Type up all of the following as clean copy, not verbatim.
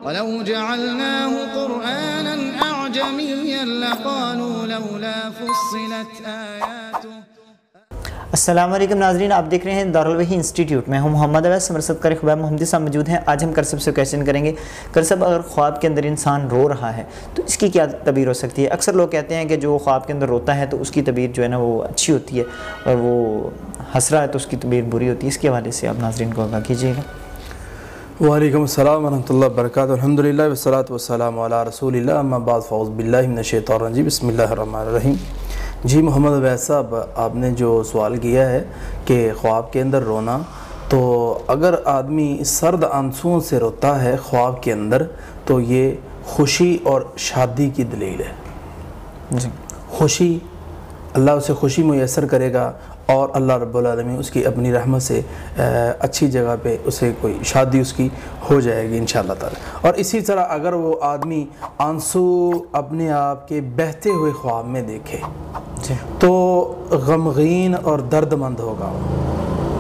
وَلَوْ جَعَلْنَاهُ قُرْآنًا أَعْجَمِيًّا لَقَالُوا لَوْلَا فُصِّلَتْ آيَاتُهُ۔ السلام علیکم ناظرین، آپ دیکھ رہے ہیں دارل وحی انسٹیٹیوٹ میں ہوں محمد اویس، ہمارے ساتھ قاری خباب محمدی صاحب موجود ہیں۔ آج ہم کرسب سے کویشچن کریں گے، کرسب اگر خواب کے اندر انسان رو رہا ہے تو اس کی کیا تعبیر ہو سکتی ہے؟ اکثر لوگ کہتے ہیں کہ جو خواب کے اندر روتا ہے تو اس کی تعبیر جو ہے نا وہ اچھی ہوتی ہے، اور وہ ہنس رہا ہے تو اس کی تعبیر بری ہوتی ہے۔ اس کے حوالے سے آپ ناظرین کو آگاہ کیجیے گا۔ وعلیکم السلام ورحمۃ اللہ وبرکاتہ۔ الحمدللہ والصلاۃ والسلام علی رسول اللہ، اما بعد فاعوذ باللہ من الشیطان الرجیم، بسم اللہ الرحمن الرحیم۔ جی محمد اویس صاحب، آپ نے جو سوال کیا ہے کہ خواب کے اندر رونا، تو اگر آدمی سرد آنسوؤں سے روتا ہے خواب کے اندر تو یہ خوشی اور شادی کی دلیل ہے۔ جی، خوشی، اللہ اسے خوشی میسر کرے گا، اور اللہ رب العالمین اس کی اپنی رحمت سے اچھی جگہ پہ اسے کوئی شادی اس کی ہو جائے گی انشاءاللہ تعالی۔ اور اسی طرح اگر وہ آدمی آنسو اپنے آپ کے بہتے ہوئے خواب میں دیکھے تو غمگین اور درد مند ہوگا،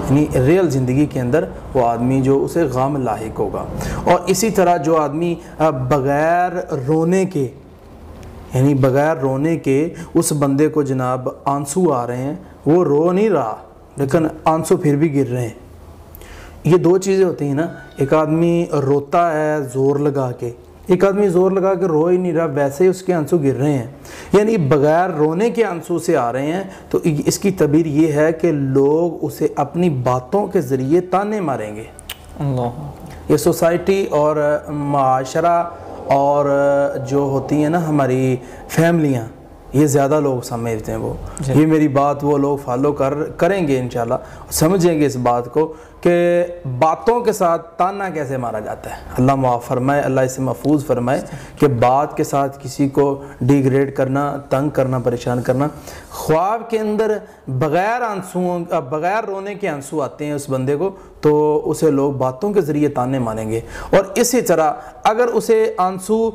یعنی ریئل زندگی کے اندر وہ آدمی جو اسے غم لاحق ہوگا۔ اور اسی طرح جو آدمی بغیر رونے کے، یعنی بغیر رونے کے اس بندے کو جناب آنسو آ رہے ہیں، وہ رو نہیں رہا لیکن آنسو پھر بھی گر رہے ہیں۔ یہ دو چیزیں ہوتی ہیں نا، ایک آدمی روتا ہے زور لگا کے، ایک آدمی زور لگا کے رو ہی نہیں رہا، ویسے ہی اس کے آنسو گر رہے ہیں، یعنی بغیر رونے کے آنسو سے آ رہے ہیں۔ تو اس کی تعبیر یہ ہے کہ لوگ اسے اپنی باتوں کے ذریعے تانے ماریں گے۔ یہ سوسائٹی اور معاشرہ اور جو ہوتی ہیں نا ہماری فیملیاں، یہ زیادہ لوگ سمجھتے ہیں، وہ یہ میری بات وہ لوگ فالو کریں گے انشاءاللہ، سمجھیں گے اس بات کو کہ باتوں کے ساتھ تانا کیسے مارا جاتا ہے۔ اللہ معاف فرمائے، اللہ اسے محفوظ فرمائے کہ بات کے ساتھ کسی کو ڈیگریڈ کرنا، تنگ کرنا، پریشان کرنا۔ خواب کے اندر بغیر رونے کے آنسو آتے ہیں اس بندے کو تو اسے لوگ باتوں کے ذریعے تانے مانیں گے۔ اور اسی طرح اگر اسے آنسو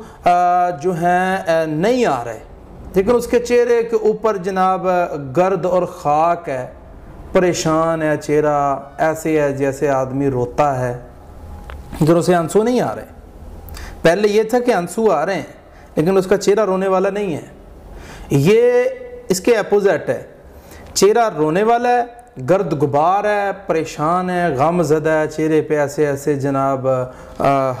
جو ہیں نہیں آ رہے لیکن اس کے چہرے کے اوپر جناب گرد اور خاک ہے، پریشان ہے چہرہ، ایسے ہے جیسے آدمی روتا ہے، لیکن اسے آنسو نہیں آ رہے۔ پہلے یہ تھا کہ آنسو آ رہے ہیں لیکن اس کا چہرہ رونے والا نہیں ہے، یہ اس کے اپوزٹ ہے، چہرہ رونے والا ہے، گرد غبار ہے، پریشان ہے، غم زدہ ہے، چہرے پہ ایسے ایسے جناب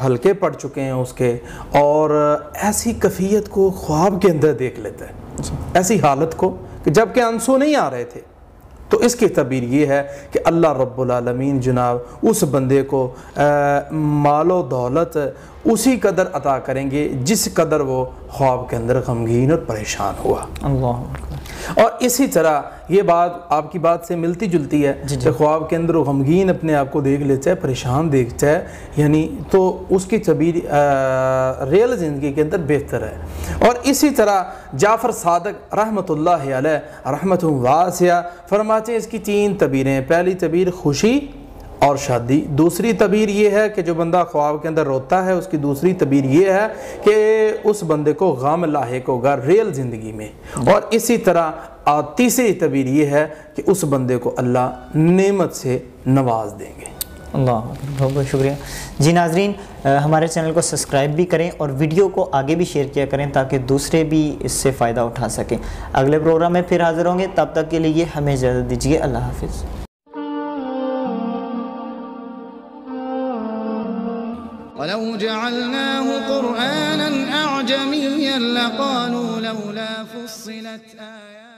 ہلکے پڑ چکے ہیں اس کے، اور ایسی کیفیت کو خواب کے اندر دیکھ لیتا ہے، ایسی حالت کو کہ جب کہ آنسو نہیں آ رہے تھے۔ تو اس کی تعبیر یہ ہے کہ اللہ رب العالمین جناب اس بندے کو مال و دولت اسی قدر عطا کریں گے جس قدر وہ خواب کے اندر غمگین اور پریشان ہوا۔ اللہ۔ اور اسی طرح یہ بات آپ کی بات سے ملتی جلتی ہے کہ خواب کے اندر وہ غمگین اپنے آپ کو دیکھ لیتا ہے، پریشان دیکھتا ہے، یعنی تو اس کی تعبیر ریئل زندگی کے اندر بہتر ہے۔ اور اسی طرح جعفر صادق رحمۃ اللہ علیہ رحمۃ واسعہ فرماتے ہیں اس کی تین تعبیریں، پہلی تعبیر خوشی اور شادی، دوسری تعبیر یہ ہے کہ جو بندہ خواب کے اندر روتا ہے اس کی دوسری تعبیر یہ ہے کہ اس بندے کو غم لاحق ہوگا ریل زندگی میں، اور اسی طرح تیسری تعبیر یہ ہے کہ اس بندے کو اللہ نعمت سے نواز دیں گے۔ اللہ، بہت بہت شکریہ۔ جی ناظرین، ہمارے چینل کو سبسکرائب بھی کریں اور ویڈیو کو آگے بھی شیئر کیا کریں تاکہ دوسرے بھی اس سے فائدہ اٹھا سکیں۔ اگلے پروگرام میں پھر حاضر ہوں گے، تب تک کے لیے ہمیں اجازت دیجیے۔ اللہ حافظ۔ وَلَوْ جَعَلْنَاهُ قُرْآنًا أَعْجَمِيًّا لَقَالُوا لَوْلَا فُصِّلَتْ آيَاتُهُ۔